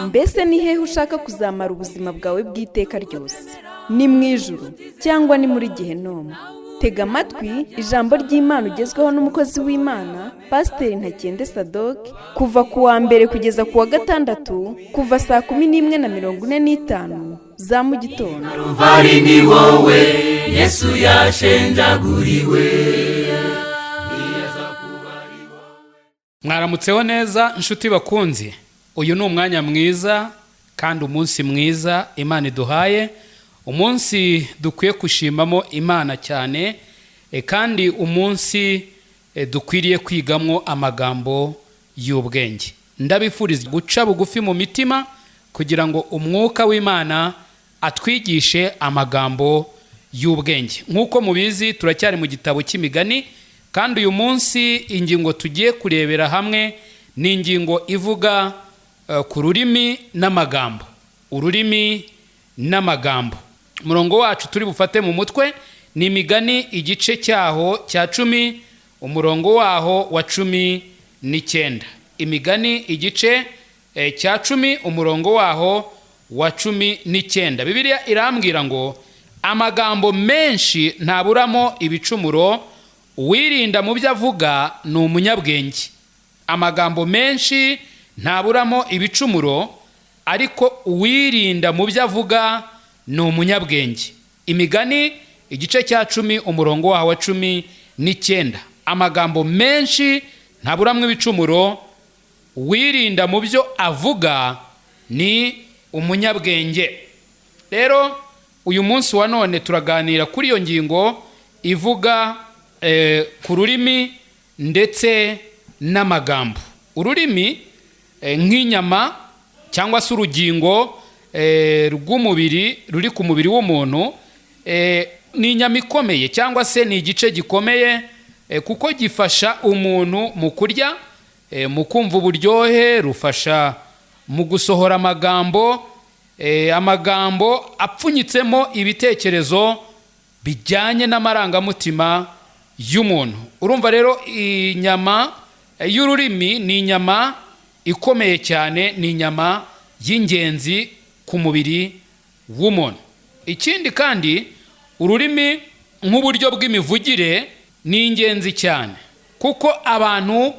mbese ni hehe ushaka kuzamara ubuzima bwawe bw'iteka ryose? Ni mu ijuru cyangwa ni muri Gehinomu? Tega amatwi ijambo ry'Imana ugezweho n'umukozi w'Imana Pasiteri Ntakende Sadoki kuva ku wa mbere kugeza ku wa gatandatu kuva saa 11:45 za mu gitondo. Ruvari ni wowe Yesu yashenjaguriwe. Mwaramutseho neza inshuti bakunzi. Uyu ni umwanya mwiza kandi umunsi mwiza Imana iduhaye, umunsi dukwiye kushimamo Imana cyane, kandi umunsi dukwiriye kwigamo amagambo y'ubwenge. Ndabifuriza guca bugufi mu mitima kugira ngo umwuka w'Imana atwigishe amagambo y'ubwenge. Nk'uko mubizi turacyari mu gitabo cy'imigani, kandi uyu munsi ingingo tugiye kurebera hamwe ni ingingo ivuga ku rurimi n'amagambo. Ururimi n'amagambo. Umurongo wacu turi bufate mu mutwe ni Imigani igice cyaho cya 10 umurongo waho wa 19. Imigani igice cya 10 umurongo waho wa 19. Bibiliya irambwira ngo amagambo menshi ntaburamo ibicumuro, uwirinda mu byo avuga ni umunyabwenge. Amagambo menshi ntaburamo ibicumuro, ariko uwirinda mu byo avuga ni umunyabwenge. Imigani igice cya 10 umurongo waho wa 19. Amagambo menshi ntaburamo ibicumuro, uwirinda mu byo avuga ni umunyabwenge. Rero uyu munsi wa none turaganira kuri iyo ngingo ivuga ku rurimi ndetse n'amagambo. Ururimi nk'inyama cyangwa se urugingo rw'umubiri ruri ku mubiri w'umuntu, ni inyama ikomeye cyangwa se ni igice gikomeye, kuko gifasha umuntu mu kurya, mu kumva uburyohe, rufasha mu gusohora amagambo, amagambo apfunyitsemo ibitekerezo bijyanye n'amarangamutima y'umuntu. Urumva rero inyama y'ururimi ni inyama ikomeye cyane, ni inyama y'ingenzi ku mubiri w'umuntu. Ikindi kandi ururimi nk'uburyo bw'imivugire ni ingenzi cyane, kuko abantu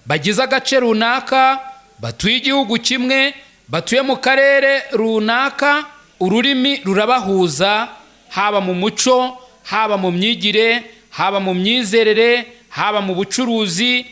bagize agace runaka, batuye igihugu kimwe, batuye mu karere runaka, ururimi rurabahuza, haba mu muco, haba mu myigire, haba mu myizerere, haba mu bucuruzi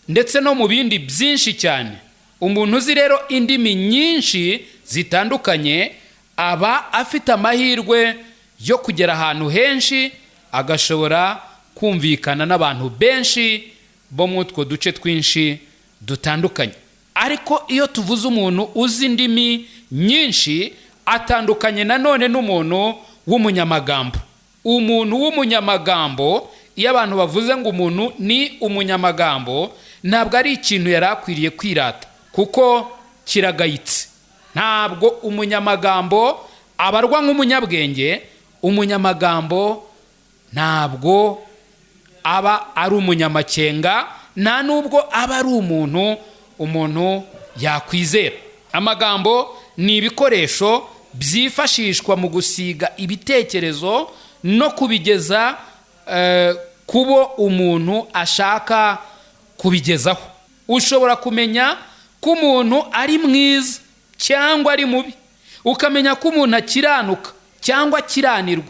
ndetse no mu bindi byinshi cyane. Umuntu uzi rero indimi nyinshi zitandukanye aba afite amahirwe yo kugera ahantu henshi, agashobora kumvikana n'abantu benshi bo mu utwo duce twinshi dutandukanye. Ariko iyo tuvuze umuntu uzi indimi nyinshi, atandukanye nanone n'umuntu w'umunyamagambo. Umuntu w'umunyamagambo, iyo abantu bavuze ngo umuntu ni umunyamagambo, ntabwo ari ikintu yari akwiriye kwirata, kuko kiragayitse. Ntabwo umunyamagambo abarwa nk'umunyabwenge. Umunyamagambo ntabwo aba ari umunyamakenga, nta nubwo aba ari umuntu yakwizera. Amagambo ni ibikoresho byifashishwa mu gusiga ibitekerezo no kubigeza kubo umuntu ashaka kubigezaho. Ushobora kumenya ko umuntu ari mwiza cyangwa ari mubi, ukamenya ko umuntu akiranuka cyangwa akiranirwa,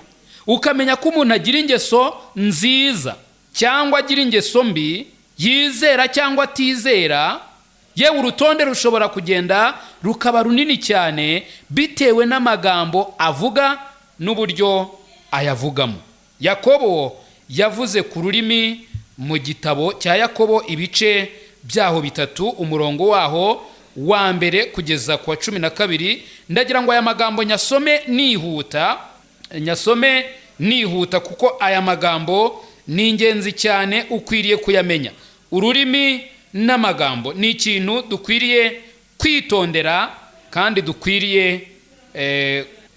ukamenya ko umuntu agira ingeso nziza cyangwa agira ingeso mbi, yizera cyangwa atizera. Yewe urutonde rushobora kugenda rukaba runini cyane bitewe n'amagambo avuga n'uburyo ayavugamo. Yakobo yavuze ku rurimi mu gitabo cya Yakobo ibice byaho 3 umurongo waho wa mbere kugeza ku wa 12. Ndagira ngo aya magambo nyasome nihuta kuko aya magambo ni ingenzi cyane, ukwiriye kuyamenya. Ururimi n'amagambo ni ikintu dukwiriye kwitondera kandi dukwiriye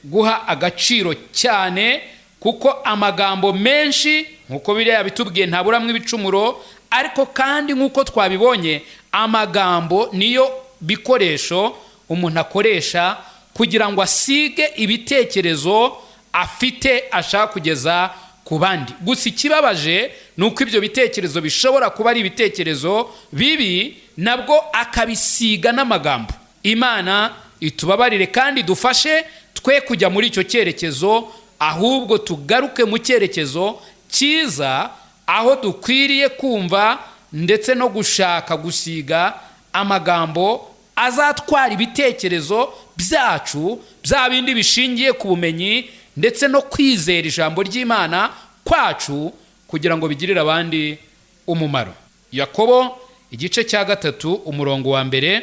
guha agaciro cyane, kuko amagambo menshi nkuko biriya bitubwiye ntaburamwe ibicumuro, ariko kandi nkuko twabibonye amagambo niyo bikoresho umuntu akoresha kugira ngo asige ibitekerezo afite ashaka kugeza ku bandi. Gusa ikibabaje ni uko ibyo bitekerezo bishobora kuba ari ibitekerezo bibi, nabwo akabisiga n'amagambo. Imana itubabarire kandi dufashe twe kujya muri icyo cyerekezo, ahubwo tugaruke mu cyerekezo cyiza, aho dukwiriye kumva ndetse no gushaka gusiga amagambo azatwara ibitekerezo byacu, bya bindi bishingiye ku bumenyi ndetse no kwizera ijambo ry'Imana kwacu, kugira ngo bigirire abandi umumaro. Yakobo igice cya 3 umurongo wa 1,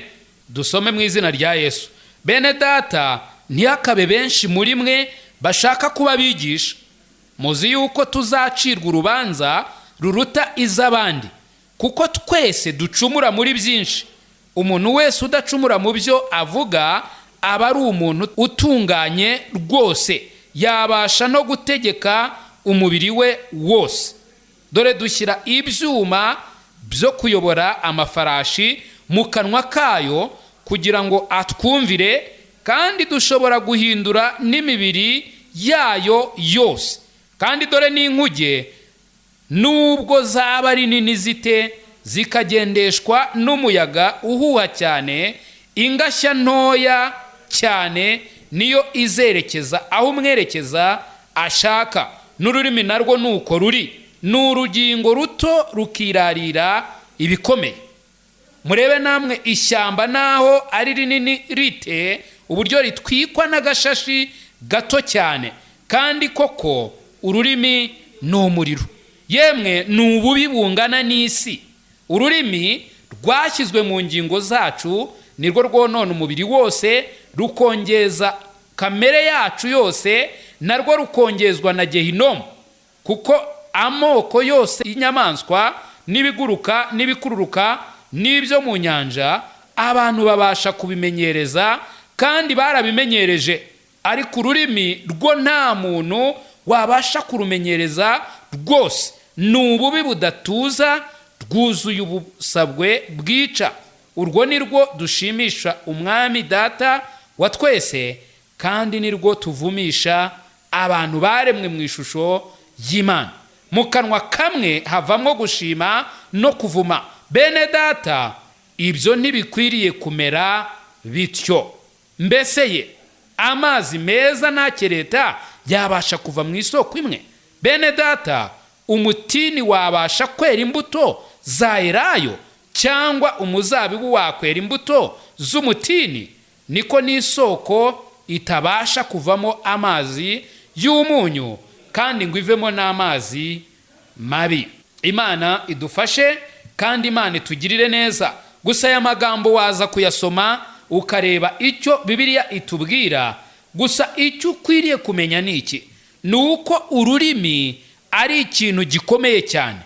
dusome mu izina rya Yesu. Bene data, ntihakabe benshi muri mwe bashaka kuba bigisha. Muzi yuko tuzacirwa urubanza ruruta iz'abandi, kuko twese ducumura muri byinshi. Umuntu wese udacumura mu byo avuga aba ari umuntu utunganye rwose, yabasha no gutegeka umubiri we wose. Dore dushyira ibyuma byo kuyobora amafarashi mu kanwa kayo kugira ngo atwumvire, kandi dushobora guhindura n'imibiri yayo yose. Kandi dore n'inkuge, nubwo zaba ari nini zite, zikagendeshwa n'umuyaga uhuha cyane, ingashya ntoya cyane niyo izerekeza aho umwerekeza ashaka. N'ururimi narwo nuko ruri, n'urugingo ruto rukirarira ibikomeye. Murebe namwe ishyamba naho ari rinini rite, uburyo ritwikwa n'agashashi gato cyane. Kandi koko ururimi ni umuriro, yemwe ni ububi bungana n'isi. Ururimi rwashyizwe mu ngingo zacu, nirwo rwonona umubiri wose, rukongeza kamere yacu yose, narwo rukongezwa na Gehinomu. Kuko amoko yose y'inyamaswa n'ibiguruka n'ibikururuka n'ibyo mu nyanja, abantu babasha kubimenyereza kandi barabimenyereje, ariko ururimi rwo nta muntu wabasha kurumenyereza rwose. Ni ububi budatuza, rwuzuye ubusabwe bwica. Urwo ni rwo dushimisha umwami data wa twese, kandi ni rwo tuvumisha abantu baremwe mu ishusho y'Imana. Mu kanwa kamwe havamo gushima no kuvuma. Bene data, ibyo ntibikwiriye kumera bityo. Mbese ye amazi meza ntakereta yabasha kuva mu isoko imwe? Bene data, umutini wabasha kwera imbuto za elayo, cyangwa umuzabibu wakwera imbuto z'umutini? Niko n'isoko itabasha kuvamo amazi y'umunyu, kandi ngo ivemo n'amazi mabi. Imana idufashe kandi Imana itugirire neza. Gusa aya magambo waza kuyasoma ukareba icyo Bibiliya itubwira. Gusa icyo ukwiriye kumenya ni iki: ni uko ururimi ari ikintu gikomeye cyane.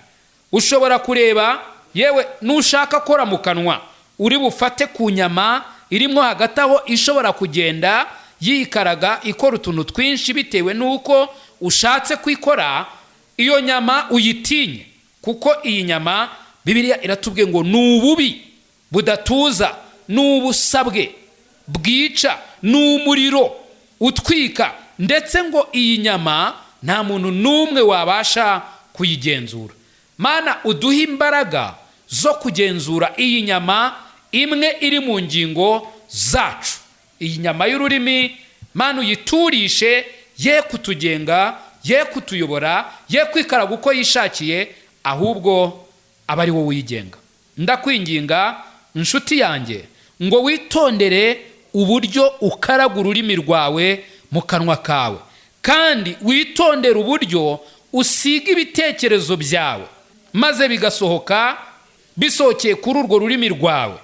Ushobora kureba, yewe nushaka kora mu kanwa, uri bufate ku nyama irimo hagati aho ishobora kugenda yikaraga ikora utuntu twinshi bitewe nuko ushatse kwikora, iyo nyama uyitinye, kuko iyi nyama Bibiliya iratubwiye ngo ni ububi budatuza, ni ubusabwe bwica, ni umuriro utwika, ndetse ngo iyi nyama nta muntu n'umwe wabasha kuyigenzura. Mana, uduhe imbaraga zo kugenzura iyi nyama imwe iri mu ngingo zacu. Iyi nyama y'ururimi, Mana, uyiturishe, ye kutugenga, ye kutuyobora, ye kwikaraga uko yishakiye, ahubwo aba ari wowe uyigenga. Ndakwinginga inshuti yanjye, ngo witondere uburyo ukaraga ururimi rwawe mu kanwa kawe, kandi witondere uburyo usiga ibitekerezo byawe, maze bigasohoka bisohokeye kuri urwo rurimi rwawe,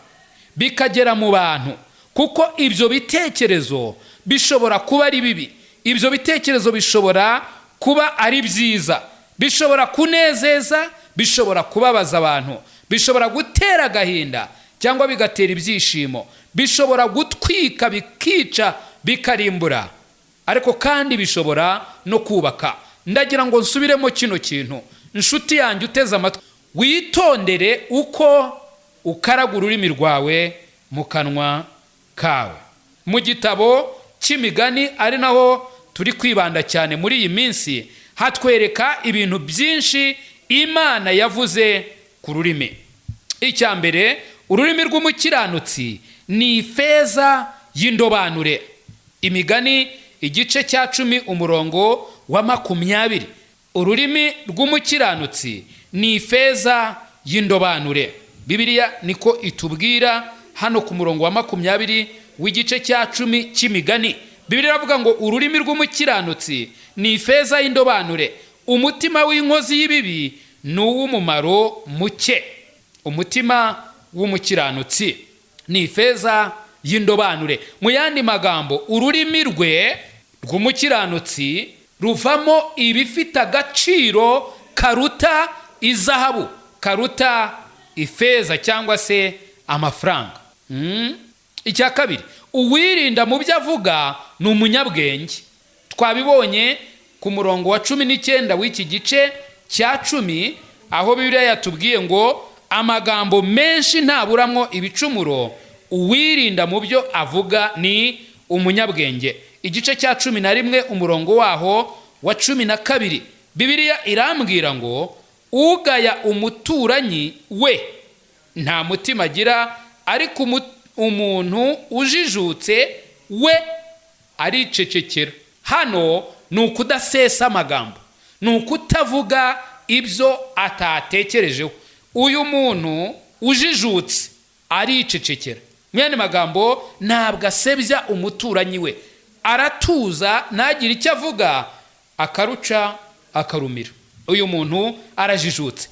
bikagera mu bantu. Kuko ibyo bitekerezo bishobora kuba ari bibi, ibyo bitekerezo bishobora kuba ari byiza, bishobora kunezeza, bishobora kubabaza abantu, bishobora gutera agahinda cyangwa bigatera ibyishimo, bishobora gutwika bikica bikarimbura, ariko kandi bishobora no kubaka. Ndagira ngo nsubiremo kino kintu, inshuti yanjye uteze amatwi, witondere uko ukaraga ururimi rwawe mu kanwa kawe. mu gitabo cy'imigani, ari naho turi kwibanda cyane muri iyi minsi, hatwereka ibintu byinshi Imana yavuze ku rurimi. Icya mbere, ururimi rw'umukiranutsi ni ifeza y'indobanure. Imigani igice cya 10 umurongo wa 20. Ururimi rw'umukiranutsi ni ifeza y'indobanure. Bibiliya niko itubwira hano ku murongo wa 20 w'igice cya 10 cy'imigani. Bibiliya iravuga ngo ururimi rw'umukiranutsi ni ifeza y'indobanure, umutima w'inkozi y'ibibi ni uw'umumaro muke. Umutima w'umukiranutsi ni ifeza y'indobanure. Mu yandi magambo, ururimi rwe rw'umukiranutsi ruvamo ibifite agaciro karuta izahabu, karuta ifeza cyangwa se amafaranga. Icya kabiri, uwirinda mu byo avuga ni umunyabwenge. Twabibonye ku murongo wa 19 w'iki gice cya 10, aho Bibiliya yatubwiye ngo amagambo menshi ntaburamwo ibicumuro, uwirinda mu byo avuga ni umunyabwenge. Igice cya 11 umurongo waho wa 12, Bibiliya irambwira ngo ugaya umuturanyi we nta mutima agira, ariko umuntu ujijutse we aricecekera. Hano ni ukudasesa amagambo, ni ukutavuga ibyo atatekerejeho. Uyu muntu ujijutse aricecekera. Mu yandi magambo, ntabwo asebya umuturanyi we, aratuza, ntagire icyo avuga, akaruca akarumira. Uyu muntu arajijutse.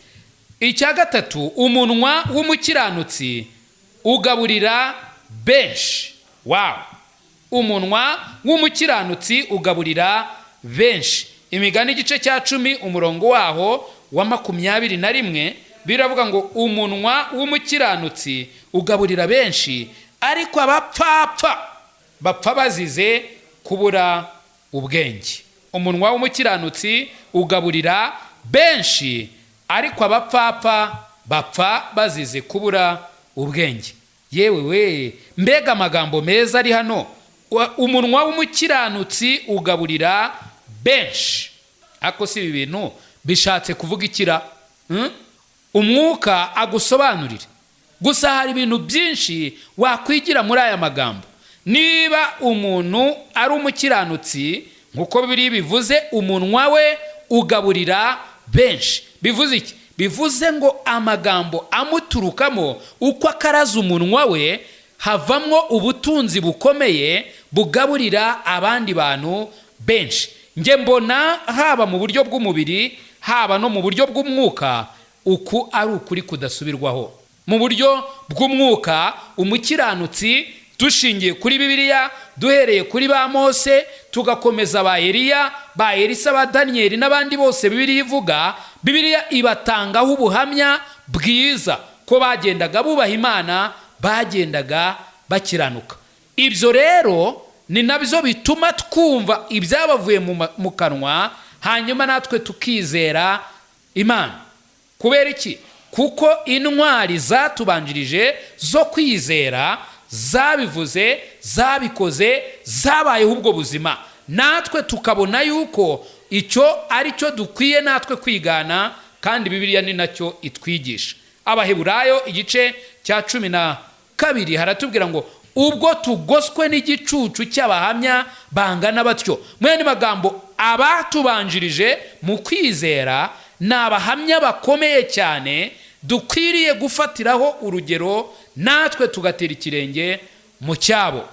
Icya gatatu, umunwa w'umukiranutsi ugaburira benshi. Wow! Umunwa w'umukiranutsi ugaburira benshi. Imigani igice cya 10 umurongo waho wa 21, biravuga ngo umunwa w'umukiranutsi ugaburira benshi, ariko abapfapfa bapfa bazize kubura ubwenge. Umunwa w'umukiranutsi ugaburira benshi, ariko abapfapfa bapfa bazize kubura ubwenge. Yewe we, mbega amagambo meza ari hano. Umunwa w'umukiranutsi ugaburira benshi. Ako si ibintu bishatse kuvuga ikira? Umwuka agusobanurire. Gusa hari ibintu byinshi wakwigira muri aya magambo. Niba umuntu ari umukiranutsi, nkuko Bibiliya bivuze, umunwa we ugaburira benshi. Bivuze iki? Bivuze ngo amagambo amuturukamo, uko akaraza umunwa we, havamwo ubutunzi bukomeye bugaburira abandi bantu benshi. Nge mbona haba mu buryo bw'umubiri, haba no mu buryo bw'umwuka, uku ari ukuri kudasubirwaho. Mu buryo bw'umwuka, umukiranutsi, dushingiye kuri Bibiliya, duhereye kuri ba Mose, tugakomeza ba Eliya, ba Elisa, ba Danieli n'abandi bose Bibiliya ivuga, Bibiliya ibatangaho ubuhamya bwiza ko bagendaga bubaha Imana, bagendaga bakiranuka. Ibyo rero ni nabyo bituma twumva ibyabavuye mu kanwa, hanyuma natwe tukizera Imana. Kubera iki? Kuko intwari zatubanjirije zo kwizera zabivuze, zabikoze, zabayeho ubwo buzima, natwe tukabona yuko icyo ari cyo dukwiye natwe kwigana, kandi Bibiliya ni nacyo itwigisha. Abaheburayo igice cya 12 haratubwira ngo ubwo tugoswe n'igicucu cy'abahamya bangana batyo. Mu yandi magambo, abatubanjirije mu kwizera ni abahamya bakomeye cyane, dukwiriye gufatiraho urugero, natwe tugatera ikirenge mu cyabo.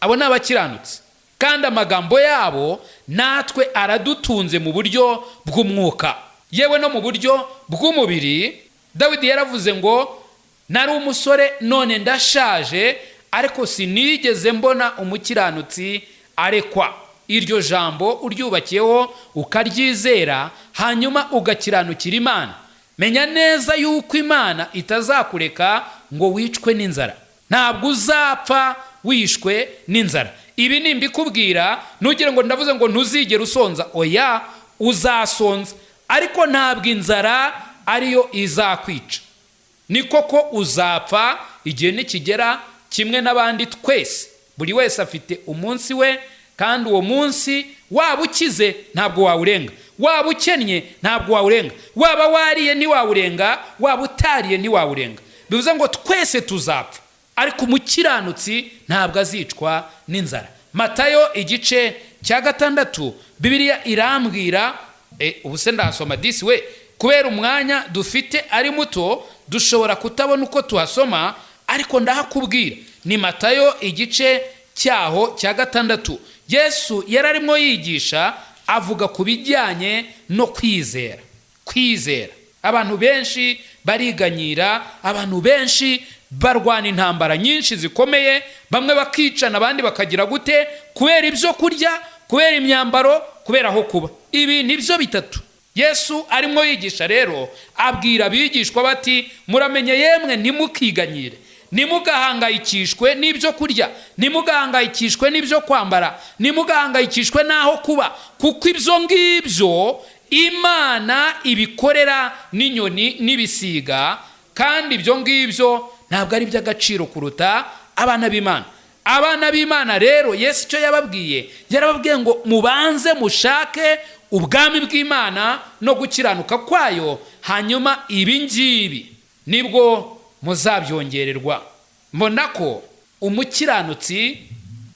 Abo ni abakiranutsi, kandi amagambo yabo natwe aradutunze mu buryo bw'umwuka, yewe no mu buryo bw'umubiri. Dawidi yaravuze ngo nari umusore none ndashaje, ariko sinigeze mbona umukiranutsi arekwa. Iryo jambo uryubakiyeho ukaryizera, hanyuma ugakiranukira Imana, menya neza yuko Imana itazakureka ngo wicwe n'inzara. Ntabwo uzapfa wishwe n'inzara. Ibi nimbikubwira ntugire ngo ndavuze ngo ntuzigere usonza. Oya, uzasonza, ariko ntabwo inzara ariyo izakwica. Ni koko uzapfa igihe nikigera, kimwe n'abandi twese buri wese afite umunsi we, kandi uwo munsi waba ukize ntabwo wawurenga, waba ukennye ntabwo wawurenga, waba wariye ntiwawurenga, waba utariye ntiwawurenga. bivuze ngo twese tuzapfa, ariko umukiranutsi ntabwo azicwa n'inzara. Matayo igice cya 6 Bibiliya irambwira, ubu se ndahasoma disi we, kubera umwanya dufite ari muto dushobora kutabona uko tuhasoma, ariko ndahakubwira. Ni Matayo igice cyaho cya 6. Yesu yararimo yigisha avuga ku bijyanye no kwizera. Kwizera, abantu benshi bariganyira, abantu benshi barwana intambara nyinshi zikomeye, bamwe bakicana abandi bakagira gute, kubera ibyo kurya, kubera imyambaro, kubera aho kuba. Ibi nibyo bitatu Yesu arimo yigisha. Rero abwira abigishwa bati, muramenye yemwe ntimukiganyire, nimugahangayikishwe n'ibyo kurya, nimugahangayikishwe n'ibyo kwambara, nimugahangayikishwe n'aho kuba, kuko ibyo ngibyo Imana ibikorera n'inyoni n'ibisiga, kandi ibyo ngibyo ntabwo ari iby'agaciro kuruta abana b'Imana. Abana b'Imana rero Yesu icyo yarababwiye ngo mubanze mushake ubwami bw'Imana no gukiranuka kwayo, hanyuma ibi ngibi nibwo muzabyongererwa. Mbona ko umukiranutsi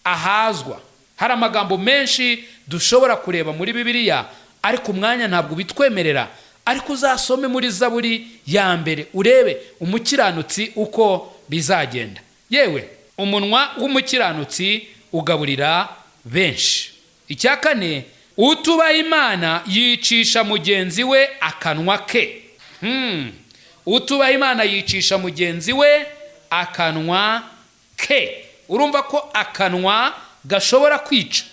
ahazwa. Hari amagambo menshi dushobora kureba muri Bibiliya, ariko umwanya ntabwo bitwemerera. Ariko uzasome muri Zaburi ya mbere urebe umukiranutsi uko bizagenda. Yewe umunwa w'umukiranutsi ugaburira benshi. Icya 4, utubaha Imana yicisha mugenzi we akanwa ke. Utubaha Imana yicisha mugenzi we akanwa ke. Urumva ko akanwa gashobora kwica.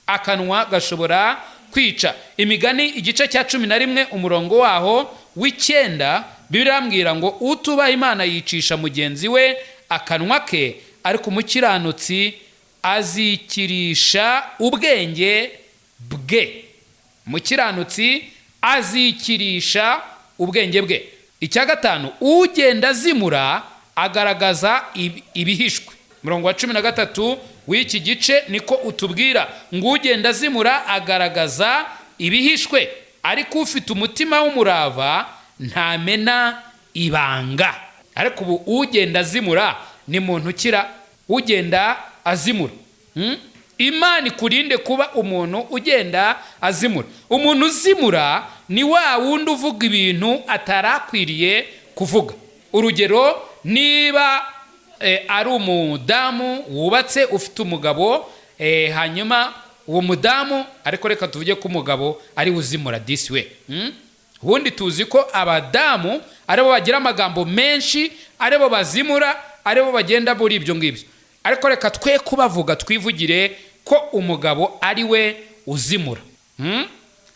Akanwa gashobora kwica. Imigani igice cya 11 umurongo waho w'9 birambwira ngo utubaha Imana yicisha mugenzi we akanwa ke, ariko umukiranutsi azikirisha ubwenge bwe. Umukiranutsi azikirisha ubwenge bwe. Icya 5, ugenda azimura agaragaza ibihishwe. Murongo wa 13 w'iki gice niko utubwira ngo ugenda azimura agaragaza ibihishwe, ariko ufite umutima w'umurava ntamena ibanga. Ariko ubu ugenda azimura ni muntu ukira, ugenda azimura. Imana ikurinde kuba umuntu ugenda azimura. Umuntu uzimura ni wa wundi uvuga ibintu atarakwiriye kuvuga. Urugero, niba ari umudamu wubatse ufite umugabo, hanyuma uwo mudamu, ariko reka tuvuge ko umugabo ari uzimura disi we. Ubundi tuzi ko abadamu aribo bagira amagambo menshi, aribo bazimura, aribo bagenda buri ibyo ngibyo. Ariko reka twe kubavuga, twivugire ko umugabo ari we uzimura.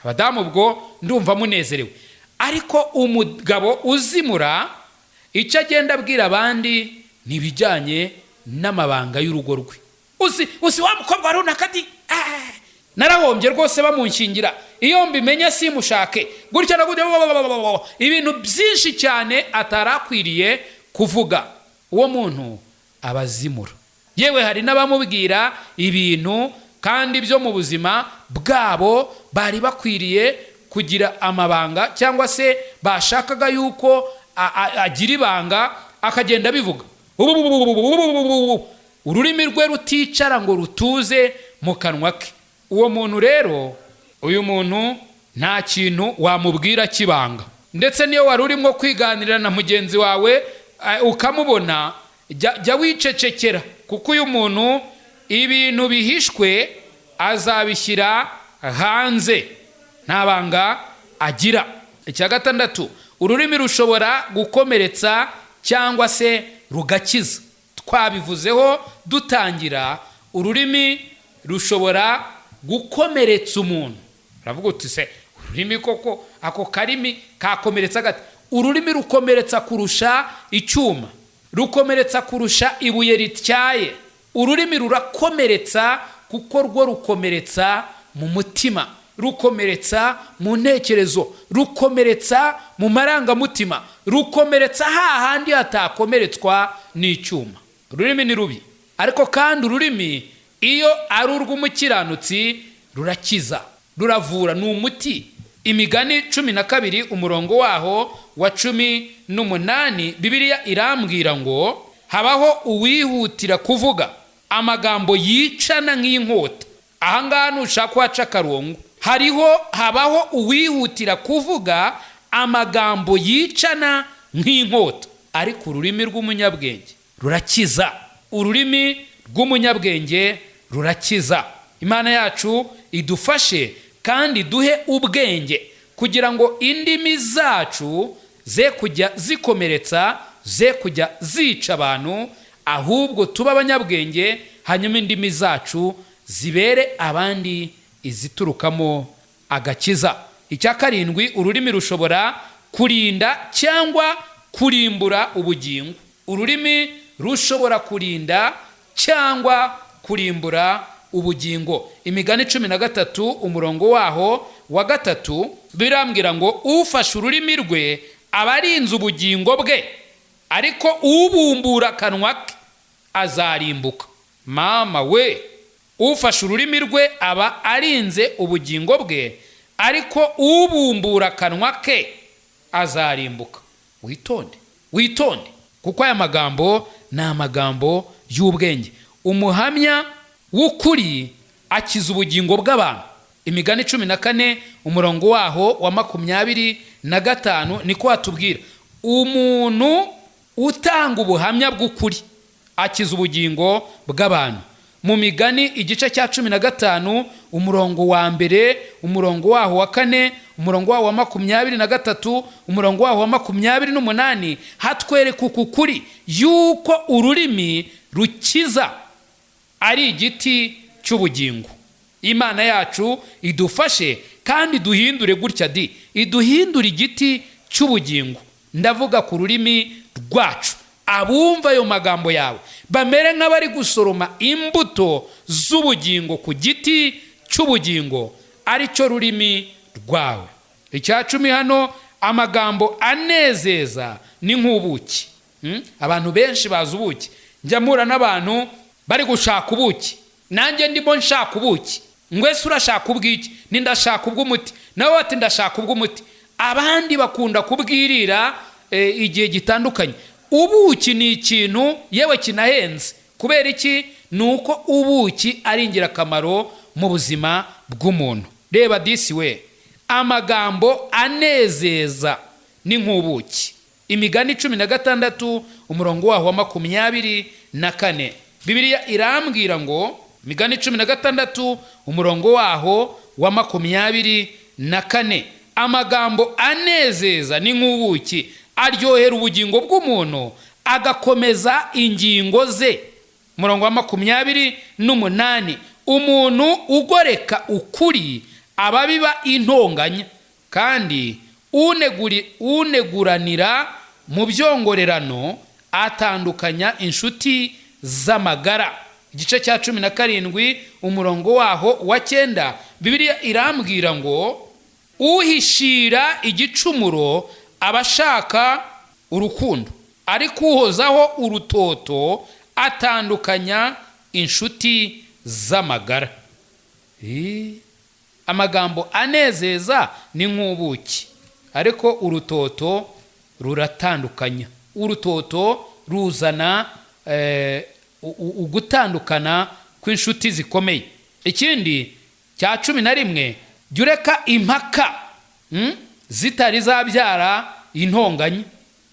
Abadamu ubwo ndumva munezerewe. Ariko umugabo uzimura icyo agenda abwira abandi nibijyanye n'amabanga y'urugo rwe. Usi wa mukobwa runaka ati narahombye rwose bamunshingira, iyo mbimenye simushake gutya na gutya, ibintu byinshi cyane atarakwiriye kuvuga. Uwo muntu abazimura. Yewe hari n'abamubwira ibintu kandi byo mu buzima bwabo bari bakwiriye kugira amabanga, cyangwa se bashakaga yuko agira ibanga akagenda bivuga. Ururimi rwe ruticara ngo rutuze mu kanwa ke. Uwo muntu rero, uyu muntu nta kintu wamubwira kibanga. Ndetse niyo wari urimo kwiganirira na mugenzi wawe ukamubona, jya wicecekera, kuko uyu muntu ibintu bihishwe azabishyira hanze, nta banga agira. Icya 6, ururimi rushobora gukomeretsa cyangwa se rugakiza. Twabivuzeho dutangira, ururimi rushobora gukomeretsa umuntu. Uravuga uti se ururimi koko ako karimi kakomeretsa gate? Ururimi rukomeretsa kurusha icyuma, rukomeretsa kurusha ibuye rityaye. Ururimi rurakomeretsa kuko rwo rukomeretsa mu mutima, rukomeretsa mu ntekerezo, rukomeretsa mu marangamutima, rukomeretsa hahandi hatakomeretswa n'icyuma. Ururimi ni rubi. ariko kandi ururimi iyo ari urw'umukiranutsi rurakiza, ruravura, ni umuti. Imigani 12 umurongo waho wa 18, Bibiliya irambwira ngo habaho uwihutira kuvuga amagambo yicana nk'inkota. Ahangaha nushaka waca akarongo, habaho uwihutira kuvuga amagambo yicana nk'inkota, ariko ururimi rw'umunyabwenge rurakiza. Ururimi rw'umunyabwenge rurakiza. Imana yacu idufashe kandi duhe ubwenge kugira ngo indimi zacu ze kujya zikomeretsa, ze kujya zica abantu, ahubwo tuba abanyabwenge, hanyuma indimi zacu zibere abandi iziturukamo agakiza. Icya 7, ururimi rushobora kurinda cyangwa kurimbura ubugingo. Ururimi rushobora kurinda cyangwa kurimbura ubugingo. Imigani 13 umurongo waho wa 3 birambwira ngo ufashe ururimi rwe aba arinze ubugingo bwe, ariko ubumbura akanwa ke azarimbuka. Mama we, ufashe ururimi rwe aba arinze ubugingo bwe, ariko ubumbura akanwa ke azarimbuka. Witonde kuko aya magambo ni amagambo y'ubwenge. Umuhamya w'ukuri akiza ubugingo bw'abantu. Imigani 14 umurongo waho wa 25 niko hatubwira, umuntu utanga ubuhamya bw'ukuri akiza ubugingo bw'abantu. Mu Migani igice cya 15 umurongo wa 1, umurongo waho wa 4, umurongo waho wa 23, umurongo waho wa 28 hatwereka ukukuri yuko ururimi rukiza ari igiti cy'ubugingo. Imana yacu idufashe kandi duhindure gutya iduhindure igiti cy'ubugingo. Ndavuga ku rurimi rwacu. Abumva ayo magambo yawe bamere nk'abari gusoroma imbuto z'ubugingo ku giti cy'ubugingo, ari cyo rurimi rwawe. Icya 10 hano, amagambo anezeza ni nk'ubuki. Abantu benshi bazi ubuki. Njya mpura n'abantu bari gushaka ubuki, nanjye ndimo nshaka ubuki. Ngwese urashaka ubwiki? Ni ndashaka ubw'umuti. Nawe bati ndashaka ubw'umuti. Abandi bakunda kubwirira igihe gitandukanye. Ubuki ni ikintu yewe kinahenze. Kubera iki? Nuko ubuki ari ingirakamaro mu buzima bw'umuntu. Reba disi we, amagambo anezeza ni nk'ubuki. Imigani 16 umurongo waho wa 24, Bibiliya irambwira ngo, Imigani 16 umurongo waho wa 24, amagambo anezeza ni nk'ubuki, aryohera ubugingo bw'umuntu, agakomeza ingingo ze. Umurongo wa 28, umuntu ugoreka ukuri ababiba intonganya, kandi uneguranira mu byongorerano atandukanya inshuti z'amagara. Igice cya 17 umurongo waho wa 9, Bibiliya irambwira ngo uhishira igicumuro abashaka urukundo, ariko uhozaho urutoto atandukanya inshuti z'amagara. Amagambo anezeza ni nk'ubuki, ariko urutoto ruratandukanya. Urutoto ruzana ugutandukana kw'inshuti zikomeye. Ikindi cya 11, jya ureka impaka zitari zabyara intonganya.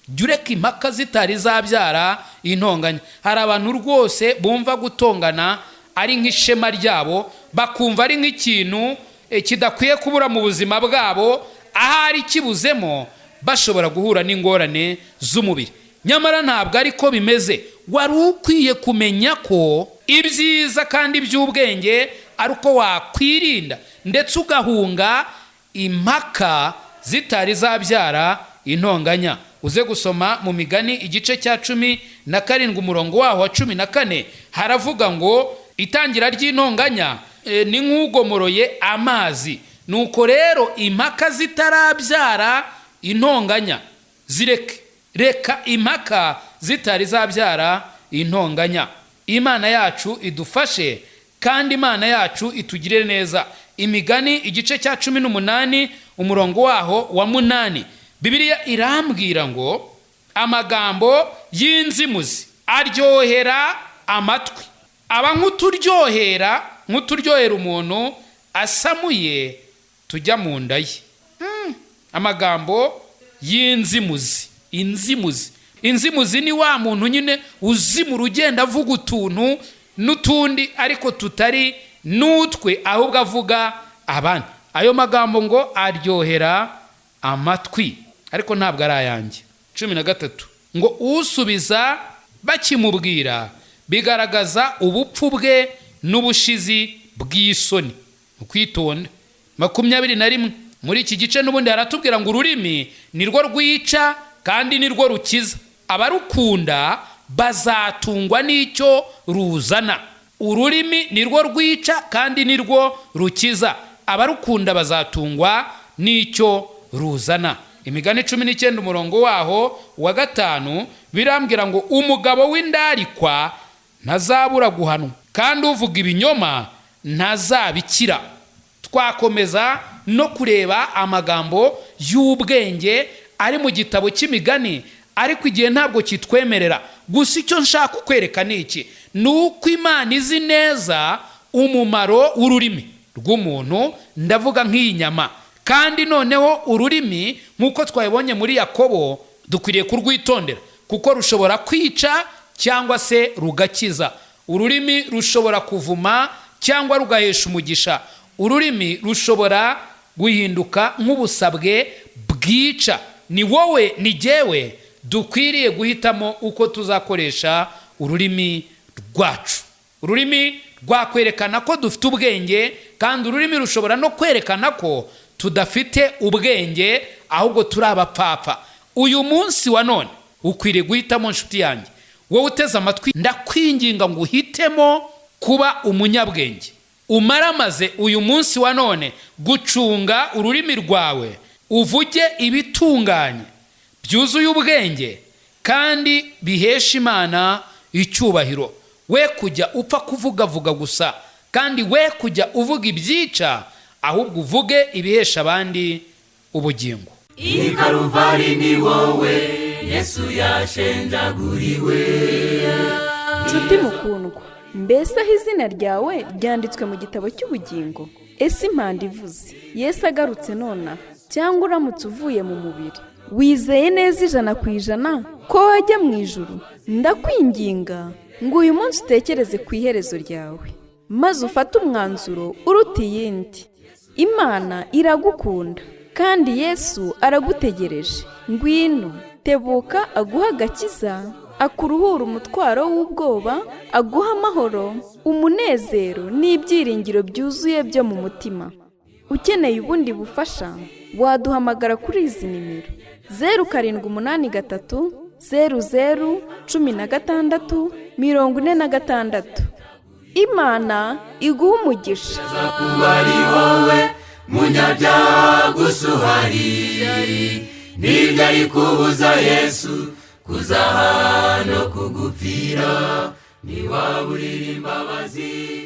Jya ureka impaka zitari zabyara intonganya. Hari abantu rwose bumva gutongana ari nk'ishema ryabo, bakumva ari nk'ikintu kidakwiye kubura mu buzima bwabo, ahari kibuzemo bashobora guhura n'ingorane z'umubiri. Nyamara ntabwo ariko bimeze. Wari ukwiye kumenya ko ibyiza kandi by'ubwenge ari uko wakwirinda ndetse ugahunga impaka zitari zabyara intonganya. Uze gusoma mu Migani igice cya 17 umurongo waho wa 14, haravuga ngo itangira ry'intonganya ni nk'ugomoroye amazi. Nuko rero impaka zitarabyara intonganya zireke. Reka impaka zitari zabyara intonganya. Imana yacu idufashe kandi Imana yacu itugirire neza. Imigani igice cya 18 umurongo waho wa 8, Bibiliya irambwira ngo amagambo y'inzimuzi aryohera amatwi, aba nk'uturyohera umuntu asamuye tujya mu nda ye. Amagambo y'inzimuzi. Inzimuzi ni wa muntu nyine uzimura ugenda avuga utuntu n'utundi ariko tutari n'utwe, ahubwo avuga abandi. Ayo magambo ngo aryohera amatwi, ariko ntabwo ari ayanjye. 13 ngo usubiza bakimubwira bigaragaza ubupfu bwe n'ubushizi bw'isoni. Ukwitonda. 21 muri iki gice n'ubundi haratubwira ngo ururimi nirwo rwica kandi nirwo rukiza, abarukunda bazatungwa n'icyo ruzana. Ururimi nirwo rwica kandi nirwo rukiza, abarukunda bazatungwa n'icyo ruzana. Imigani 19 umurongo waho wa 5 birambwira ngo umugabo w'indarikwa ntazabura guhanwa kandi uvuga ibinyoma ntazabikira. Twakomeza no kureba amagambo y'ubwenge ari mu gitabo cy'imigani, ariko igihe ntabwo kitwemerera. Gusa icyo nshaka kukwereka ni iki: nuko Imana izi neza umumaro w'ururimi rw'umuntu, ndavuga nk'iyi nyama. Kandi noneho ururimi nk'uko twabibonye muri Yakobo dukwiriye kurwitondera, kuko rushobora kwica cyangwa se rugakiza. Ururimi rushobora kuvuma cyangwa rugahesha umugisha. Ururimi rushobora guhinduka nk'ubusabwe bwica. Ni wowe ni jyewe dukwiriye guhitamo uko tuzakoresha ururimi rwacu. Ururimi rwakwerekana ko dufite ubwenge, kandi ururimi rushobora no kwerekana ko tudafite ubwenge, ahubwo turi abapfapfa. Uyu munsi wa none ukwiriye guhitamo, nshuti yanjye, wowe uteze amatwi, ndakwinginga ngo uhitemo kuba umunyabwenge. Umaramaze uyu munsi wa none gucunga ururimi rwawe, uvuge ibitunganye byuzuye ubwenge kandi bihesha Imana icyubahiro. We kujya upfa kuvuga gusa, kandi we kujya uvuga ibyica, ahubwo uvuge ibihesha abandi ubugingo. I Karuvari ni wowe Yesu yashenjaguriwe. Nshuti mukundwa, mbese aho izina ryawe ryanditswe mu gitabo cy'ubugingo? Ese impanda ivuze Yesu agarutse nona, cyangwa uramutse uvuye mu mubiri, wizeye neza 100% ko wajya mu ijuru? Ndakwinginga ngo uyu munsi utekereze ku iherezo ryawe, maze ufate umwanzuro uruta iyindi. Imana iragukunda kandi Yesu aragutegereje. Ngwino, tebuka aguha agakiza, akuruhura umutwaro w'ubwoba, aguha amahoro, umunezero n'ibyiringiro byuzuye byo mu mutima. Ukeneye ubundi bufasha, waduhamagara kuri izi nimero: 0783 00 16 46. Imana iguha umugisha. Kuba ari wowe munyabyaha gusa uhari, ntibyari kubuza Yesu kuza hano kugupfira. Niwaburira imbabazi